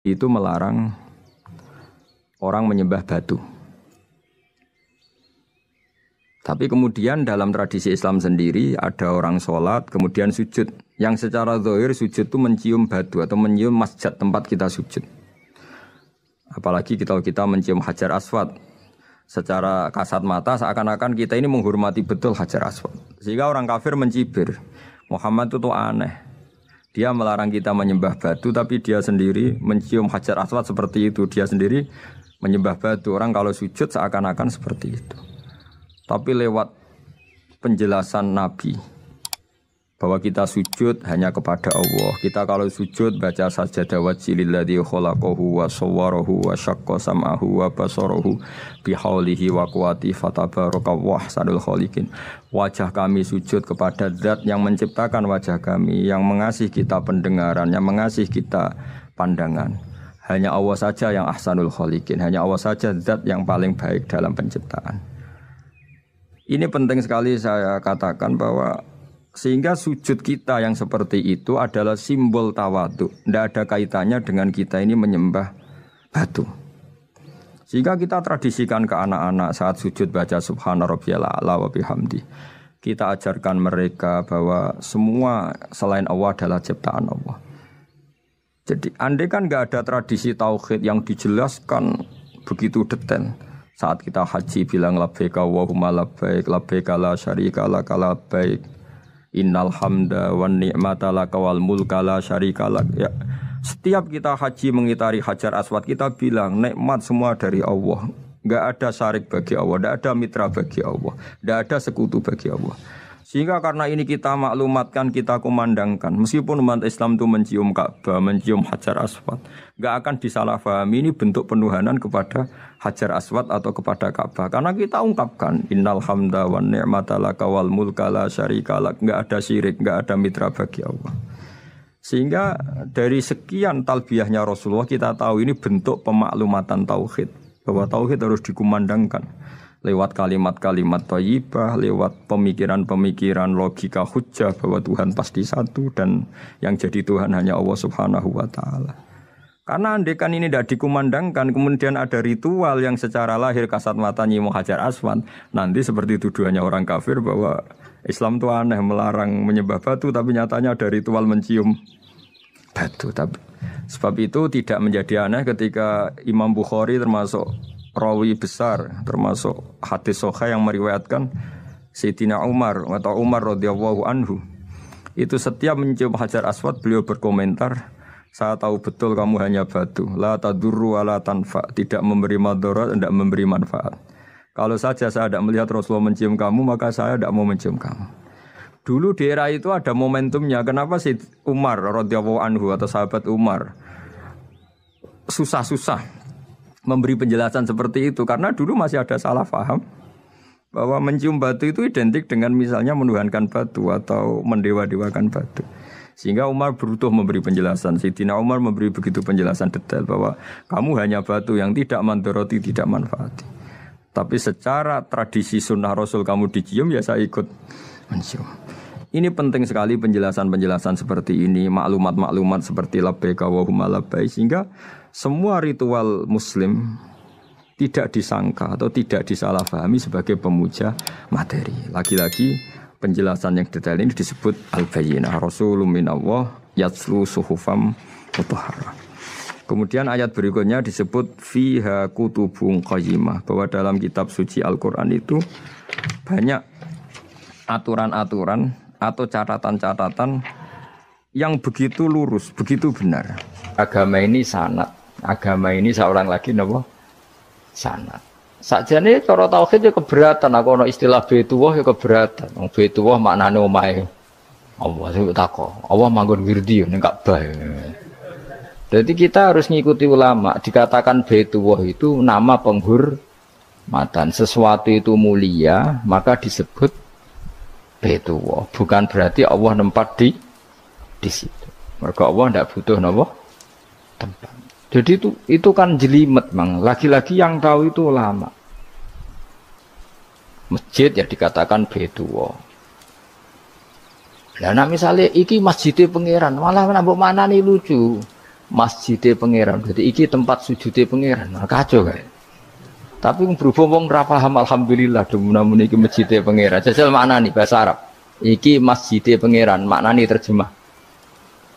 itu melarang orang menyembah batu. Tapi kemudian dalam tradisi Islam sendiri ada orang sholat kemudian sujud. Yang secara zahir sujud itu mencium batu atau mencium masjid tempat kita sujud. Apalagi kita mencium Hajar Aswad. Secara kasat mata seakan-akan kita ini menghormati betul Hajar Aswad. Sehingga orang kafir mencibir. Muhammad itu aneh. Dia melarang kita menyembah batu tapi dia sendiri mencium Hajar Aswad seperti itu. Dia sendiri menyembah batu. Orang kalau sujud seakan-akan seperti itu. Tapi lewat penjelasan Nabi bahwa kita sujud hanya kepada Allah. Kita kalau sujud baca sajadah wajhililladzi khalaqahu wa sawwarahu wa syaqqa sam'ahu wa basarahu bihaulihi wa quwwati fatabarakallahu ahsanul khaliqin. Wajah kami sujud kepada Zat yang menciptakan wajah kami, yang mengasihi kita pendengaran, yang mengasihi kita pandangan. Hanya Allah saja yang ahsanul khaliqin, hanya Allah saja Zat yang paling baik dalam penciptaan. Ini penting sekali saya katakan bahwa sehingga sujud kita yang seperti itu adalah simbol tawadhu. Tidak ada kaitannya dengan kita ini menyembah batu. Sehingga kita tradisikan ke anak-anak saat sujud baca subhana rabbiyal a'la wa bihamdi. Kita ajarkan mereka bahwa semua selain Allah adalah ciptaan Allah. Jadi andai kan nggak ada tradisi tauhid yang dijelaskan begitu detail. Saat kita haji bilang labbaik Allahumma labbaik, labbaik la syarika lak labbaik, innal hamda wan ni'mata lak wal mulka la syarika lak. Ya, setiap kita haji mengitari Hajar Aswad kita bilang nikmat semua dari Allah. Enggak ada syarik bagi Allah, enggak ada mitra bagi Allah, enggak ada sekutu bagi Allah. Sehingga karena ini kita maklumatkan, kita kumandangkan. Meskipun umat Islam itu mencium Ka'bah, mencium Hajar Aswad, enggak akan disalahfahami ini bentuk penuhanan kepada Hajar Aswad atau kepada Ka'bah. Karena kita ungkapkan innal hamda wan ni'mata laka wal mulka la syarika lak. Enggak ada syirik, enggak ada mitra bagi Allah. Sehingga dari sekian talbiyahnya Rasulullah kita tahu ini bentuk pemaklumatan tauhid. Bahwa tauhid harus dikumandangkan. Lewat kalimat-kalimat thayyibah, lewat pemikiran-pemikiran logika hujjah bahwa Tuhan pasti satu dan yang jadi Tuhan hanya Allah Subhanahu wa taala. Karena andekan ini tidak dikumandangkan, kemudian ada ritual yang secara lahir kasat mata nyium Hajar Aswad, nanti seperti tuduhannya orang kafir bahwa Islam itu aneh melarang menyembah batu, tapi nyatanya ada ritual mencium batu. Tapi sebab itu tidak menjadi aneh ketika Imam Bukhari termasuk rawi besar, termasuk hadis sahih yang meriwayatkan Sayyidina Umar atau Umar radhiyallahu anhu itu setiap mencium Hajar Aswad beliau berkomentar, saya tahu betul kamu hanya batu, la tadurru wa la tanfa, tidak memberi madarat, tidak memberi manfaat. Kalau saja saya tidak melihat Rasulullah mencium kamu, maka saya tidak mau mencium kamu. Dulu di era itu ada momentumnya. Kenapa sih Umar radhiyallahu anhu atau sahabat Umar susah-susah memberi penjelasan seperti itu? Karena dulu masih ada salah paham bahwa mencium batu itu identik dengan misalnya menuhankan batu atau mendewa-dewakan batu. Sehingga Umar berutuh memberi penjelasan. Sayyidina Umar memberi begitu penjelasan detail bahwa kamu hanya batu yang tidak mandoroti, tidak manfaati. Tapi secara tradisi sunnah Rasul kamu dicium, ya saya ikut mencium. Ini penting sekali penjelasan-penjelasan seperti ini, maklumat-maklumat seperti labbaik Allahumma labbaik, sehingga semua ritual Muslim tidak disangka atau tidak disalahpahami sebagai pemuja materi. Lagi-lagi penjelasan yang detail ini disebut al-bayyinah, Rasulun minallah yatslu suhufam mutahharah. Kemudian ayat berikutnya disebut fiha kutubun qayyimah, bahwa dalam kitab suci Al-Quran itu banyak aturan-aturan atau catatan-catatan yang begitu lurus, begitu benar. Agama ini sanad, agama ini seorang lagi napa? Sanad. Sakjane cara tauhid ya keberatan, aku ana istilah Baitullah ya keberatan. Wong Baitullah maknane omahe Allah sing takok. Allah manggon wirdi ning Ka'bah. Jadi kita harus ngikuti ulama. Dikatakan Baitullah itu nama penghormatan. Sesuatu itu mulia, maka disebut Baitullah. Bukan berarti Allah nempat di situ. Mergo Allah ndak butuh napa? Tempat. Jadi itu kan jelimet, Mang. Lagi-lagi yang tahu itu ulama. Masjid ya dikatakan Baitullah. Lah nek misale iki masjidnya pangeran, malah nambah manani lucu. masjidnya pangeran. Jadi iki tempat sujudnya pangeran. Nah, kacau kan? Tapi berhubung wong ra paham alhamdulillah demun iki masjidnya pangeran. Jajal makna nih bahasa Arab. Iki masjidnya pangeran, makna nih terjemah.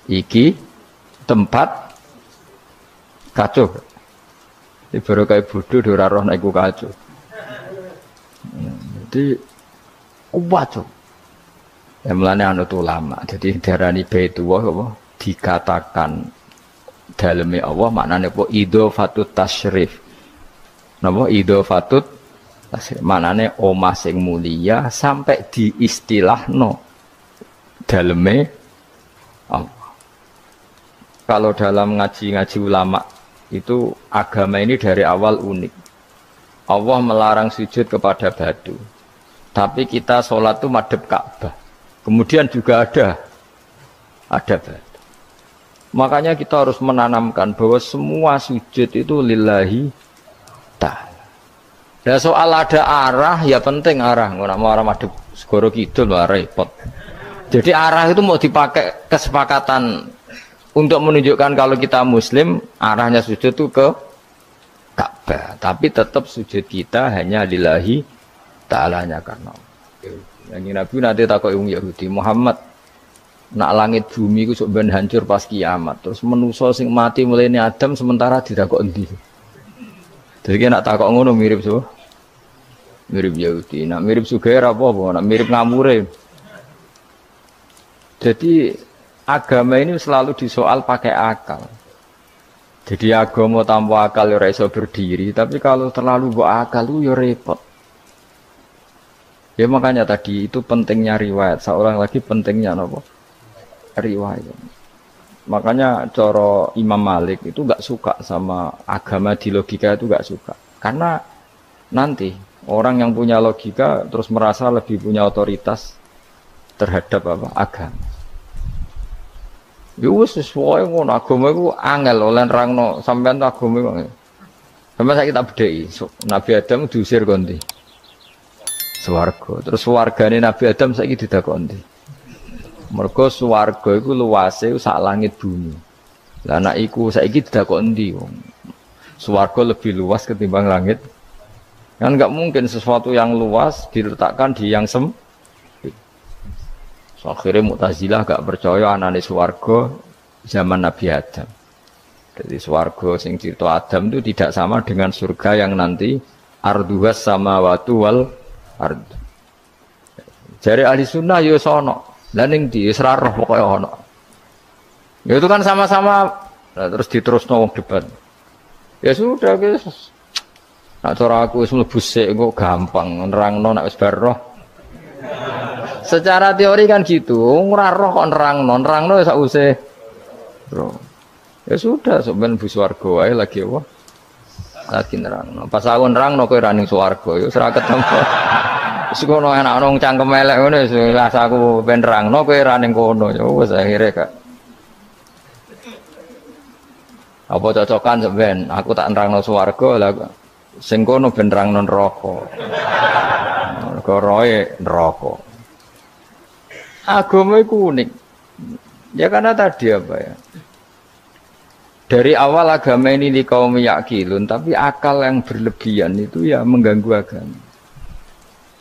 Iki tempat kacau. Baru kayak bodoh ora roh nek iku kacau. Jadi kacau. Ya mulane anut ulama. Jadi darani Baitullah apa dikatakan daleme Allah maknane apa idhofatut tasyrif. Napa idhofatut tasyrif maknane omah sing mulia sampai diistilahno daleme Allah. Kalau dalam ngaji-ngaji ulama itu agama ini dari awal unik. Allah melarang sujud kepada batu. Tapi kita sholat itu madhep Ka'bah. Kemudian juga ada batu. Makanya kita harus menanamkan bahwa semua sujud itu lillahi ta'ala. Dan soal ada arah, ya penting arah. Nggak mau arah madhep segoro kidul, repot. Jadi arah itu mau dipakai kesepakatan untuk menunjukkan kalau kita muslim, arahnya sujud itu ke Ka'bah. Tapi tetap sujud kita hanya lillahi ta'alanya karena yang Nabi nanti takut orang Yahudi Muhammad nak langit bumi itu sok ben hancur pas kiamat. Terus manusa sing mati mulai Adam sementara ditakok endi. Jadi nak takok ngono mirip so. Mirip Yahudi. Nak mirip Sugair apa? Nak mirip ngamure. Jadi agama ini selalu disoal pakai akal. Jadi agama tanpa akal ya ora iso berdiri, tapi kalau terlalu bawa akal itu ya repot. Ya makanya tadi itu pentingnya riwayat. Seorang lagi pentingnya apa? Riwayat. Makanya coro Imam Malik itu enggak suka sama agama di logika itu enggak suka. Karena nanti orang yang punya logika terus merasa lebih punya otoritas terhadap apa? Agama. Ya wis sesuai ngono agama iku angel oleh nerangno sampean to agama iku. Sampeyan saiki tak bedheki. Nabi Adam diusir kondi. Swarga. Terus swargane Nabi Adam saiki didakon ndi? Mergo swarga iku luase sak langit bumi. Lah nek iku saiki didakon ndi wong? Swarga lebih luas ketimbang langit. Kan enggak mungkin sesuatu yang luas diletakkan di yang sempit. So, akhirnya Mu'tazilah gak percaya anane swarga zaman Nabi Adam. Jadi swarga sing cerita Adam itu tidak sama dengan surga yang nanti arduhas samawati wal ard. Jari ahli sunnah yo sono. Lah ning ndi wis ra roh pokoke ono. Ya itu kan sama-sama terus diterusno wong debat. Ya sudah guys. Nak cara aku wis mlebu sik kok gampang nerangno nek wis bar roh. Secara teori kan gitu, ora roh kok nerangno sak usih. Bro. Ya sudah, sampeyan bu swarga wae lagi apa? Lagi nerangno. Pas aku nerangno kowe ra ning swarga, ya ora ketemu. Wis kono enak nang cangkem elek ngono wis aku ben nerangno kowe ra ning kono. Ya wis akhire gak. Apa cocokan sampeyan? Aku tak nerangno swarga lah sing kono ben nerangno neraka. Mergo roe neraka. Agama itu unik. Ya karena tadi apa ya? Dari awal agama ini di kaum yakilun, tapi akal yang berlebihan itu ya mengganggu agama.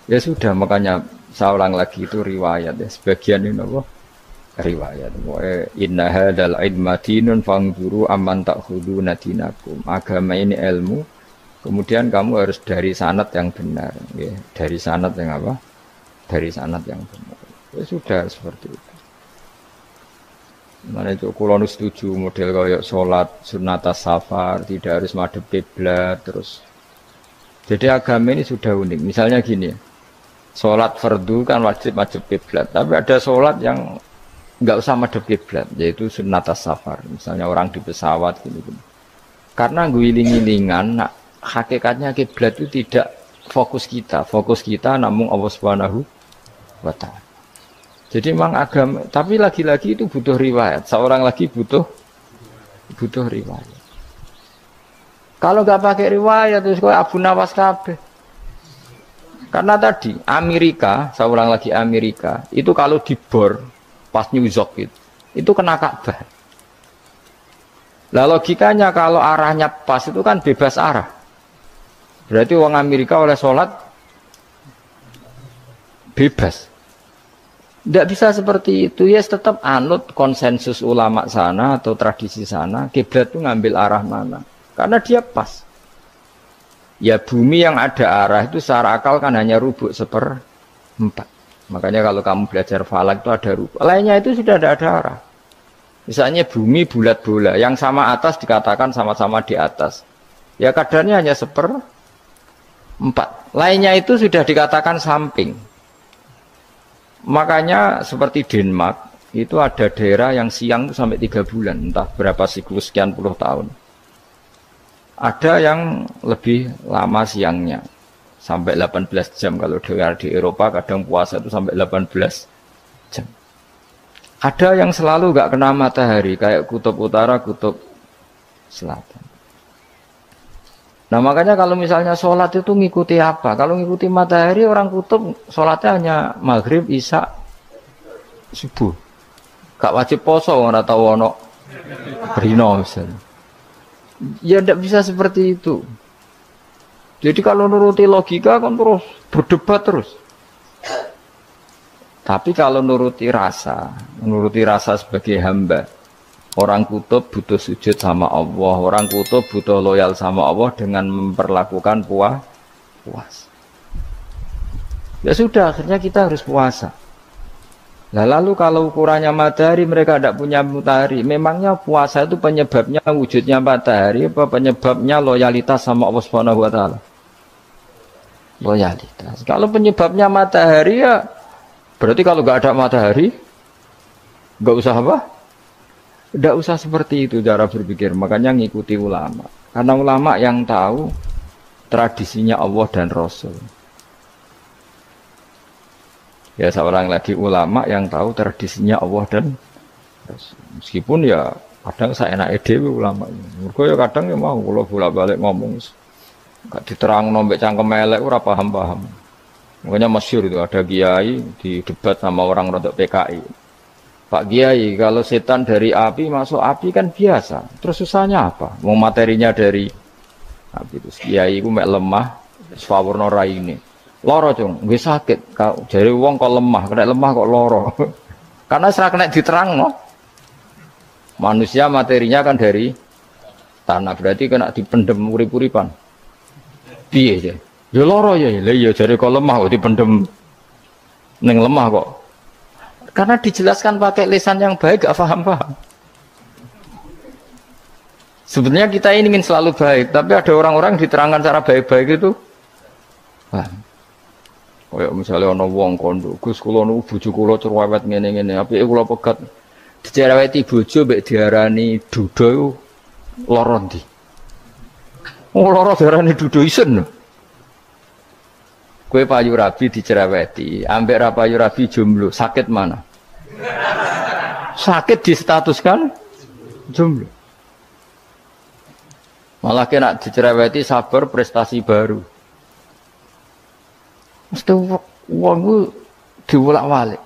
Ya sudah, makanya saya ulang lagi itu riwayat ya. Sebagian ini apa? Riwayat. Inna hadzal ilma dinun fanzuru amman ta'khuduna dinakum. Agama ini ilmu. Kemudian kamu harus dari sanad yang benar, ya. Dari sanad yang apa? Dari sanad yang benar. Ya sudah seperti itu. Mana itu kalau setuju model kayak sholat sunnatas safar tidak harus madhep kiblat terus. Jadi agama ini sudah unik. Misalnya gini, sholat fardu kan wajib kiblat, tapi ada sholat yang nggak usah madhep kiblat, yaitu sunnatas safar. Misalnya orang di pesawat gini-gini. Karena guling-gilingan, nah, hakikatnya kiblat itu tidak fokus kita namun Allah Subhanahu wa Ta'ala. Jadi memang agama, tapi lagi-lagi itu butuh riwayat. Seorang lagi butuh riwayat. Kalau nggak pakai riwayat, terus kau Abu Nawas kabeh. Karena tadi Amerika, seorang lagi Amerika, itu kalau dibor pas New York itu kena Ka'bah. Lah logikanya kalau arahnya pas itu kan bebas arah. Berarti orang Amerika oleh sholat bebas. Tidak bisa seperti itu, ya tetap anut konsensus ulama sana atau tradisi sana, kiblat itu ngambil arah mana. Karena dia pas. Ya bumi yang ada arah itu secara akal kan hanya rubuk 1/4. Makanya kalau kamu belajar falak itu ada rubuk. Lainnya itu sudah ada arah. Misalnya bumi bulat bola, yang sama atas dikatakan sama-sama di atas. Ya kadarnya hanya 1/4. Lainnya itu sudah dikatakan samping. Makanya seperti Denmark, itu ada daerah yang siang itu sampai 3 bulan, entah berapa siklus sekian puluh tahun. Ada yang lebih lama siangnya, sampai 18 jam. Kalau daerah di Eropa kadang puasa itu sampai 18 jam. Ada yang selalu nggak kena matahari, kayak kutub utara, kutub selatan. Nah makanya kalau misalnya sholat itu ngikuti apa? Kalau ngikuti matahari, orang kutub sholatnya hanya maghrib, isya, subuh. Gak wajib poso, nggak tahu ono berino misalnya. Ya tidak bisa seperti itu. Jadi kalau nuruti logika kan terus berdebat terus. Tapi kalau nuruti rasa sebagai hamba, orang kutub butuh sujud sama Allah, orang kutub butuh loyal sama Allah dengan memperlakukan puasa. Ya sudah, akhirnya kita harus puasa. Nah, lalu kalau ukurannya matahari, mereka tidak punya matahari. Memangnya puasa itu penyebabnya wujudnya matahari, apa penyebabnya loyalitas sama Allah Subhanahu wa taala? Loyalitas. Kalau penyebabnya matahari ya berarti kalau nggak ada matahari nggak usah apa? Nggak usah seperti itu cara berpikir. Makanya ngikuti ulama. Karena ulama yang tahu tradisinya Allah dan Rasul. Ya seorang lagi ulama yang tahu tradisinya Allah dan Rasul. Meskipun ya kadang saya enak dewe ulama ini. Mergo ya kadang ya mau kalau bolak-balik ngomong gak diterang nombek cangkem elek ora paham-paham. Makanya masyhur itu ada kiai di debat sama orang rodok PKI. Pak Kiai, kalau setan dari api masuk api kan biasa. Terus susahnya apa? Mau materinya dari api itu. Kiai itu mek lemah, swawurna raine. Loro cung, nggih sakit. Jare wong kok lemah, kena lemah kok loro. Karena serak kena diterang no. Manusia materinya kan dari tanah, berarti kena dipendem urip-uripan. Piye ya? Ya loro ya, lha iya jare kok lemah kok dipendem ning lemah kok. Karena dijelaskan pakai lisan yang baik, gak paham-paham. Sebenarnya kita ini ingin selalu baik, tapi ada orang-orang diterangkan cara baik-baik itu paham. Kayak misalnya ana wong kondo, Gus kula niku bojo kula cerewet ngene-ngene, apike kula pegat dicereweti bojo mbek diarani duda iku lara ndi? Oh lara diarani duda isen. Kowe payu rabi dicereweti, ambek ra payu rabi jomblo, sakit mana? Sakit distatuskan jomblo. Malah kena dicereweti sabar prestasi baru. Mesti wong ku diwolak-walik.